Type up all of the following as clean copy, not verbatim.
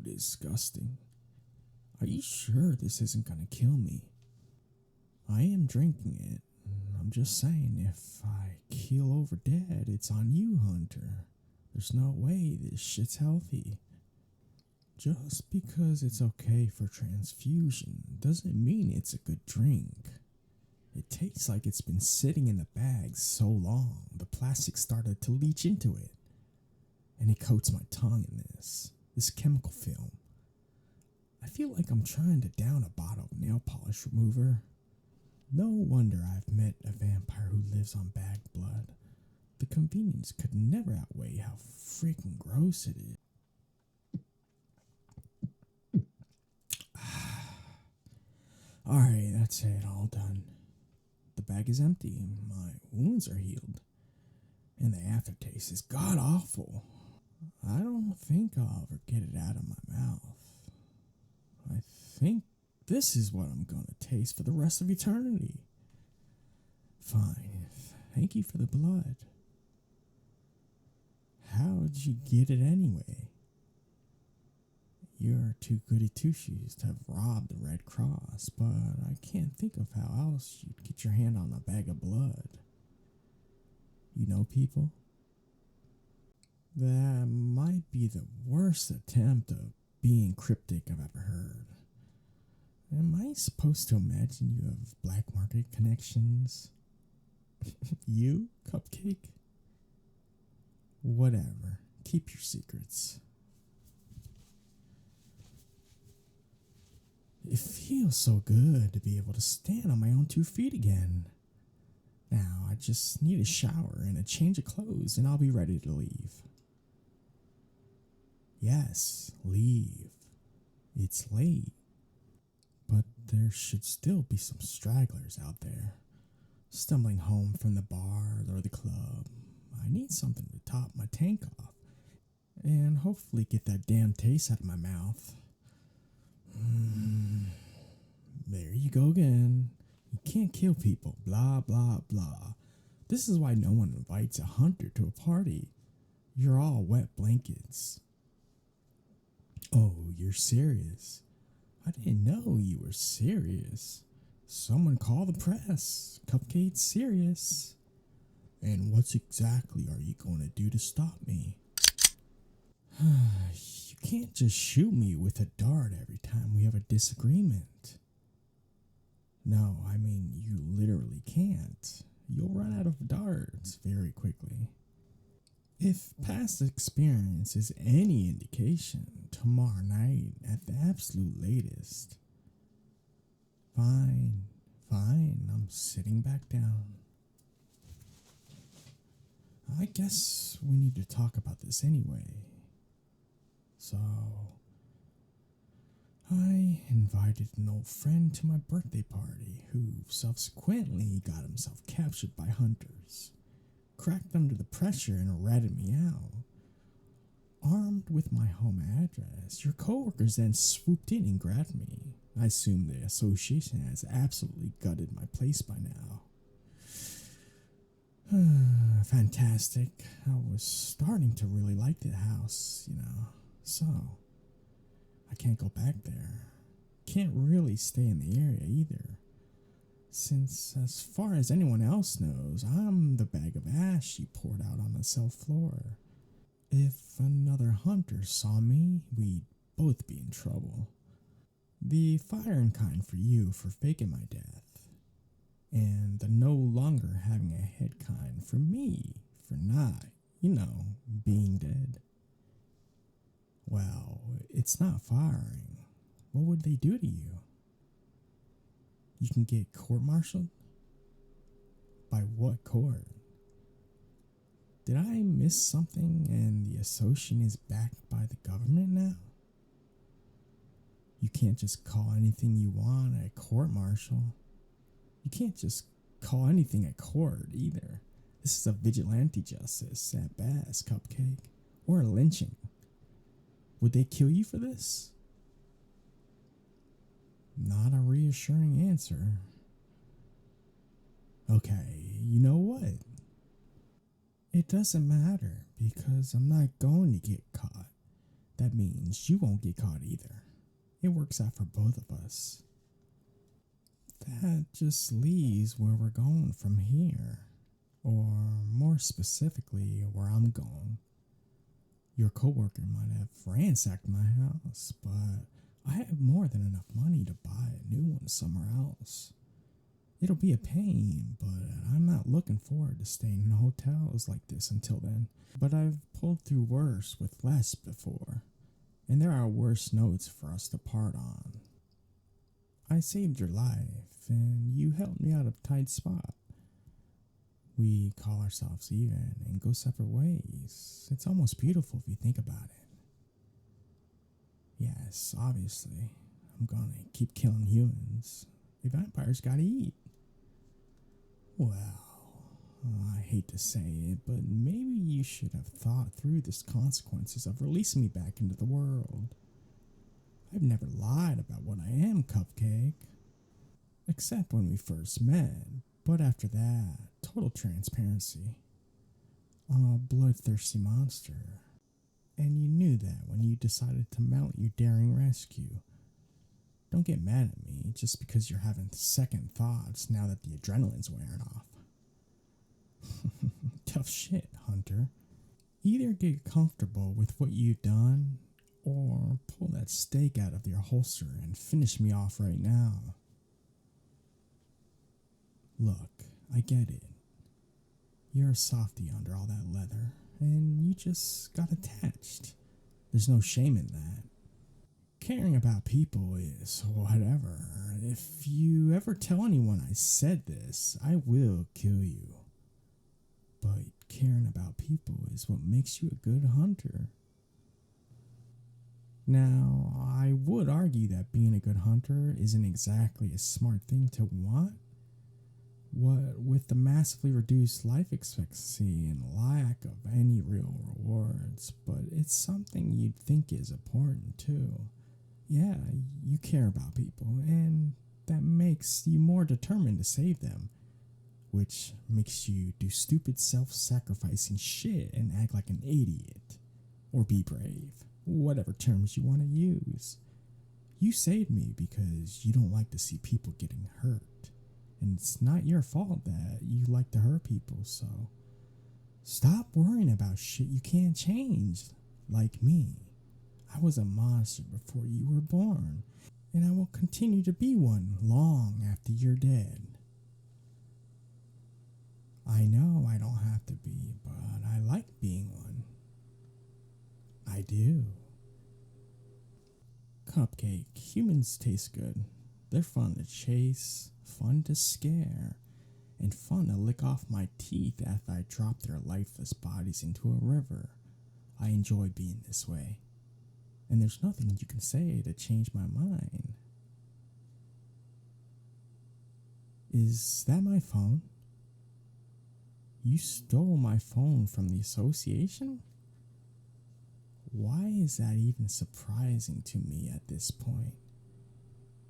disgusting. Are you sure this isn't gonna kill me? I am drinking it. I'm just saying, if I keel over dead, it's on you, Hunter. There's no way this shit's healthy. Just because it's okay for transfusion doesn't mean it's a good drink. It tastes like it's been sitting in the bag so long, the plastic started to leach into it. And it coats my tongue in this chemical film. I feel like I'm trying to down a bottle of nail polish remover. No wonder I've met a vampire who lives on bagged blood. The convenience could never outweigh how freaking gross it is. Alright, that's it, all done. The bag is empty, my wounds are healed, and the aftertaste is god awful. I don't think I'll ever get it out of my mouth. I think this is what I'm gonna taste for the rest of eternity. Fine, thank you for the blood. How'd you get it anyway? You're too goody two-shoes to have robbed the Red Cross, but I can't think of how else you'd get your hand on a bag of blood. You know people? That might be the worst attempt of being cryptic I've ever heard. Am I supposed to imagine you have black market connections? You, Cupcake? Whatever. Keep your secrets. It feels so good to be able to stand on my own 2 feet again. Now, I just need a shower and a change of clothes, and I'll be ready to leave. Yes, leave. It's late. But there should still be some stragglers out there, stumbling home from the bar or the club. I need something to top my tank off, and hopefully get that damn taste out of my mouth. There you go again. You can't kill people, blah, blah, blah. This is why no one invites a hunter to a party. You're all wet blankets. Oh, you're serious? I didn't know you were serious. Someone call the press. Cupcake's serious. And what exactly are you going to do to stop me? You can't just shoot me with a dart every time we have a disagreement. No, I mean, you literally can't. You'll run out of darts very quickly. If past experience is any indication, tomorrow night at the absolute latest. Fine, I'm sitting back down. I guess we need to talk about this anyway. So, I invited an old friend to my birthday party who subsequently got himself captured by hunters, cracked under the pressure and ratted me out. Armed with my home address, your coworkers then swooped in and grabbed me. I assume the association has absolutely gutted my place by now. Fantastic. I was starting to really like the house, so I can't go back there. Can't really stay in the area either, since as far as anyone else knows, I'm the bag of ash she poured out on the cell floor. If another hunter saw me, we'd both be in trouble. The firing kind for you for faking my death, and the no longer having a head kind for me for not, being dead. Well, it's not firing. What would they do to you? You can get court-martialed? By what court? Did I miss something and the association is backed by the government now? You can't just call anything you want a court-martial. You can't just call anything a court either. This is a vigilante justice at best, Cupcake. Or a lynching. Would they kill you for this? Not a reassuring answer. Okay, you know what? It doesn't matter because I'm not going to get caught. That means you won't get caught either. It works out for both of us. That just leaves where we're going from here. Or more specifically, where I'm going. Your coworker might have ransacked my house, but I have more than enough money to buy a new one somewhere else. It'll be a pain, but I'm not looking forward to staying in hotels like this until then. But I've pulled through worse with less before, and there are worse notes for us to part on. I saved your life, and you helped me out of a tight spot. We call ourselves even and go separate ways. It's almost beautiful if you think about it. Yes, obviously, I'm gonna keep killing humans. The vampires gotta eat. Well, I hate to say it, but maybe you should have thought through the consequences of releasing me back into the world. I've never lied about what I am, Cupcake. Except when we first met, but after that, total transparency. I'm a bloodthirsty monster. And you knew that when you decided to mount your daring rescue. Don't get mad at me just because you're having second thoughts now that the adrenaline's wearing off. Tough shit, Hunter. Either get comfortable with what you've done, or pull that stake out of your holster and finish me off right now. Look, I get it. You're a softie under all that leather, and you just got attached. There's no shame in that. Caring about people is whatever. If you ever tell anyone I said this, I will kill you. But caring about people is what makes you a good hunter. Now, I would argue that being a good hunter isn't exactly a smart thing to want. What with the massively reduced life expectancy and lack of any real rewards, but it's something you'd think is important too. Yeah, you care about people, and that makes you more determined to save them, which makes you do stupid self-sacrificing shit and act like an idiot, or be brave, whatever terms you want to use. You saved me because you don't like to see people getting hurt. And it's not your fault that you like to hurt people, so stop worrying about shit you can't change, like me. I was a monster before you were born, and I will continue to be one long after you're dead. I know I don't have to be, but I like being one. I do. Cupcake, humans taste good. They're fun to chase, fun to scare, and fun to lick off my teeth after I drop their lifeless bodies into a river. I enjoy being this way, and there's nothing you can say to change my mind. Is that my phone? You stole my phone from the association? Why is that even surprising to me at this point?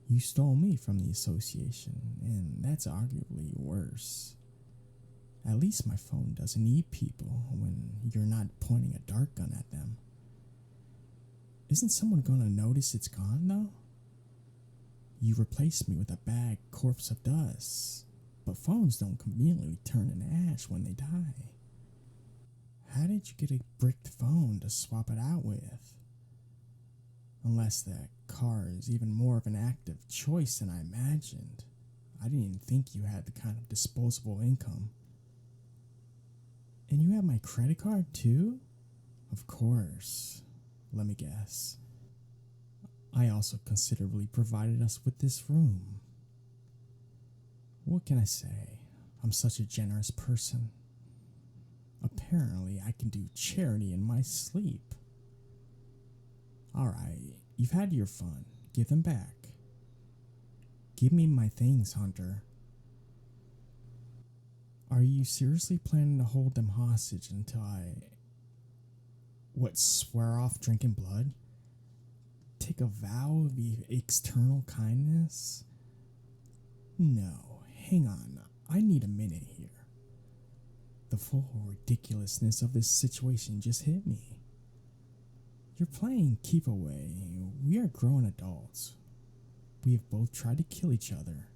You stole me from the association, and that's arguably worse. At least my phone doesn't eat people when you're not pointing a dart gun at them. Isn't someone gonna notice it's gone, though? You replaced me with a bag corpse of dust, but phones don't conveniently turn into ash when they die. How did you get a bricked phone to swap it out with? Unless that car is even more of an active choice than I imagined. I didn't even think you had the kind of disposable income. And you have my credit card too? Of course. Let me guess. I also considerably provided us with this room. What can I say? I'm such a generous person. Apparently, I can do charity in my sleep. Alright, you've had your fun. Give them back. Give me my things, Hunter. Are you seriously planning to hold them hostage until swear off drinking blood? Take a vow of external kindness? No, hang on. I need a minute here. The full ridiculousness of this situation just hit me. You're playing keep away. We are grown adults. We have both tried to kill each other.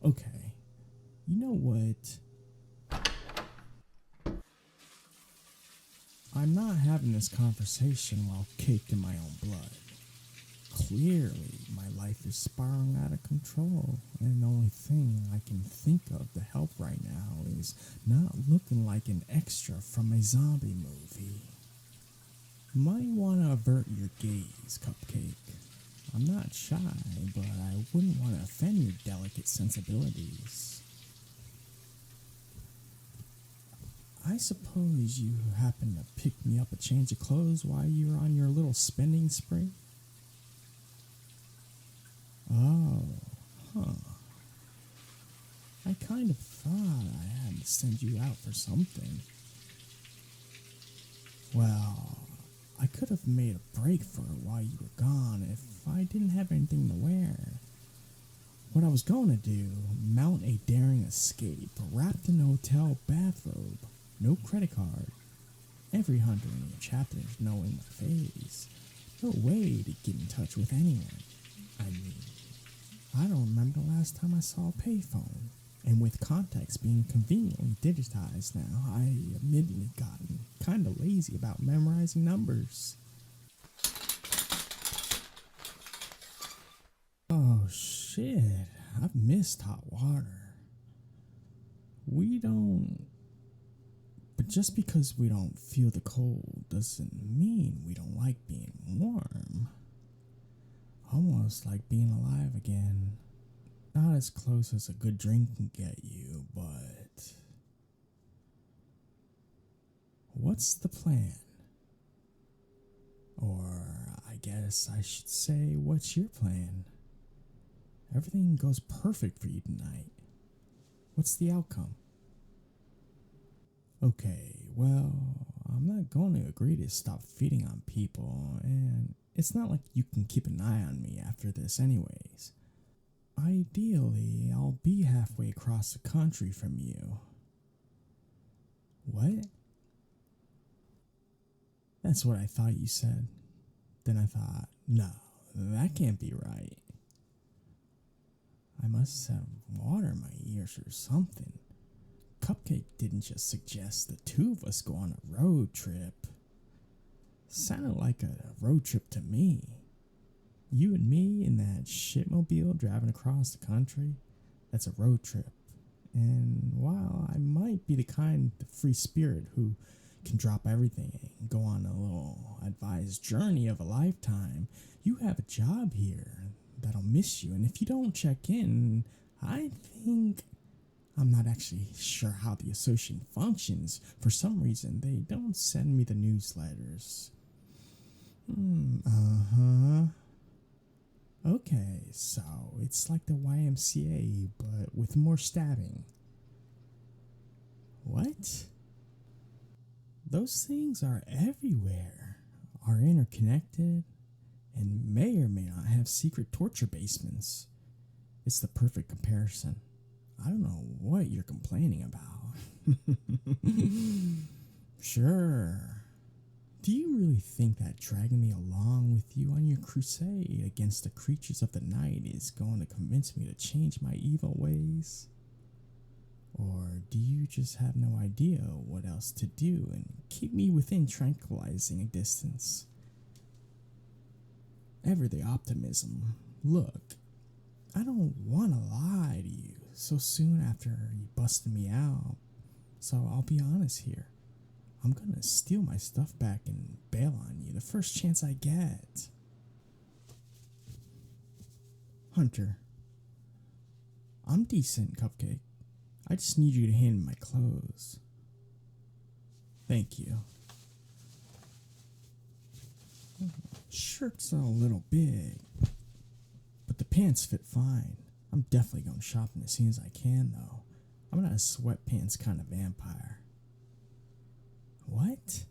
Okay, you know what? I'm not having this conversation while caked in my own blood. Clearly, my life is spiraling out of control, and the only thing I can think of to help right now is not looking like an extra from a zombie movie. You might want to avert your gaze, Cupcake. I'm not shy, but I wouldn't want to offend your delicate sensibilities. I suppose you happened to pick me up a change of clothes while you were on your little spending spree? Oh, huh. I kind of thought I had to send you out for something. Well, I could have made a break for it while you were gone if I didn't have anything to wear. What I was going to do, mount a daring escape wrapped in a hotel bathrobe, no credit card. Every hunter in your chapters knowing my face. No way to get in touch with anyone. I mean, I don't remember the last time I saw a payphone. And with contacts being conveniently digitized now, I admittedly gotten kind of lazy about memorizing numbers. Oh shit, I've missed hot water. But just because we don't feel the cold doesn't mean we don't like being warm. Almost like being alive again. Not as close as a good drink can get you, but what's the plan? Or I guess I should say, what's your plan? Everything goes perfect for you tonight. What's the outcome? Okay, well, I'm not going to agree to stop feeding on people, and it's not like you can keep an eye on me after this anyways. Ideally, I'll be halfway across the country from you. What? That's what I thought you said. Then I thought, no, that can't be right. I must have water in my ears or something. Cupcake didn't just suggest the two of us go on a road trip. Sounded like a road trip to me. You and me in that shitmobile driving across the country, that's a road trip. And while I might be the kind of free spirit who can drop everything and go on a little advised journey of a lifetime, you have a job here that'll miss you. And if you don't check in, I think... I'm not actually sure how the association functions. For some reason, they don't send me the newsletters. Okay, so it's like the YMCA, but with more stabbing. What? Those things are everywhere, are interconnected, and may or may not have secret torture basements. It's the perfect comparison. I don't know what you're complaining about. Sure. Do you really think that dragging me along with you on your crusade against the creatures of the night is going to convince me to change my evil ways? Or do you just have no idea what else to do and keep me within tranquilizing distance? Ever the optimism. Look, I don't want to lie to you so soon after you busted me out. So I'll be honest here. I'm gonna steal my stuff back and bail on you the first chance I get. Hunter, I'm decent, Cupcake. I just need you to hand me my clothes. Thank you. Shirt's a little big, but the pants fit fine. I'm definitely going shopping as soon as I can, though. I'm not a sweatpants kind of vampire. What?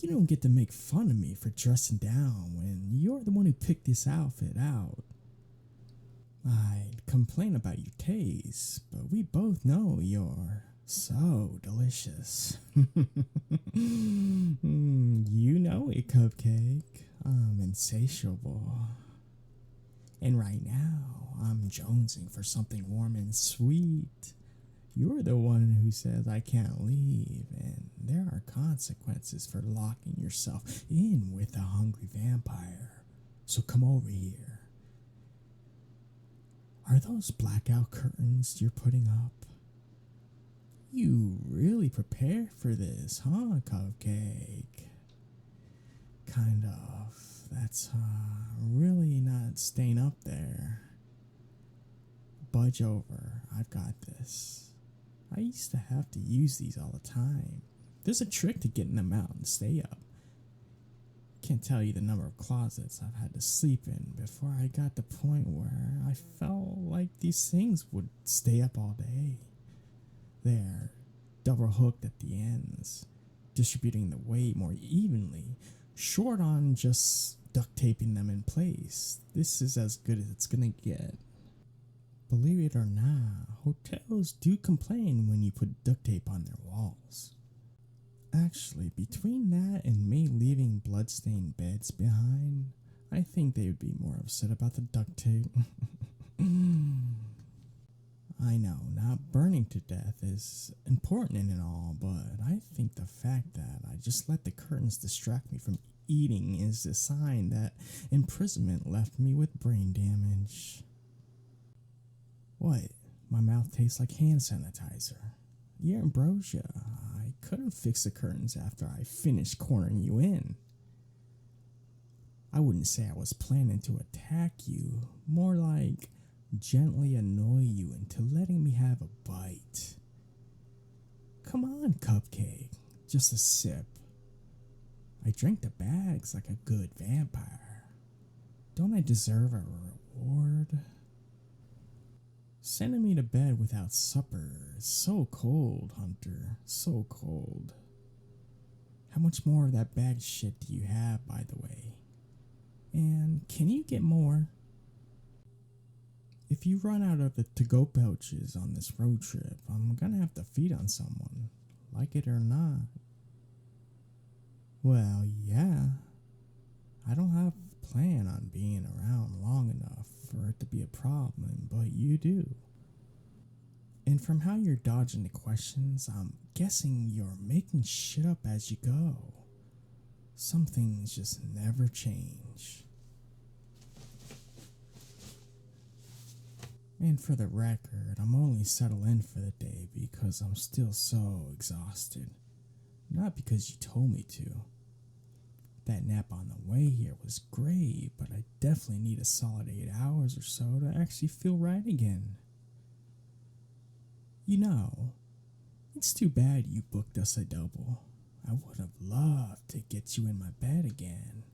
You don't get to make fun of me for dressing down when you're the one who picked this outfit out. I'd complain about your taste, but we both know you're So delicious. You know it, Cupcake. I'm insatiable. And right now, I'm jonesing for something warm and sweet. You're the one who says I can't leave, and there are consequences for locking yourself in with a hungry vampire. So come over here. Are those blackout curtains you're putting up? You really prepared for this, huh, Cupcake? Kind of. That's really not staying up there. Budge over. I've got this. I used to have to use these all the time. There's a trick to getting them out and stay up. Can't tell you the number of closets I've had to sleep in before I got the point where I felt like these things would stay up all day. They're double hooked at the ends, distributing the weight more evenly, short on just duct taping them in place. This is as good as it's gonna get. Believe it or not, hotels do complain when you put duct tape on their walls. Actually, between that and me leaving bloodstained beds behind, I think they would be more upset about the duct tape. I know, not burning to death is important and all, but I think the fact that I just let the curtains distract me from eating is a sign that imprisonment left me with brain damage. What? My mouth tastes like hand sanitizer. Yeah, ambrosia. I couldn't fix the curtains after I finished cornering you in. I wouldn't say I was planning to attack you, more like gently annoy you into letting me have a bite. Come on, Cupcake, just a sip. I drank the bags like a good vampire. Don't I deserve a reward? Sending me to bed without supper is so cold, Hunter, so cold. How much more of that bag shit do you have, by the way? And can you get more? If you run out of the to-go pouches on this road trip, I'm gonna have to feed on someone, like it or not. Well, yeah. I don't have a plan on being around long enough for it to be a problem, but you do. And from how you're dodging the questions, I'm guessing you're making shit up as you go. Some things just never change. And for the record, I'm only settled in for the day because I'm still so exhausted. Not because you told me to. That nap on the way here was great, but I definitely need a solid 8 hours or so to actually feel right again. You know, it's too bad you booked us a double. I would have loved to get you in my bed again.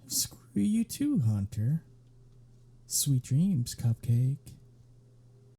Screw you too, Hunter. Sweet dreams, Cupcake.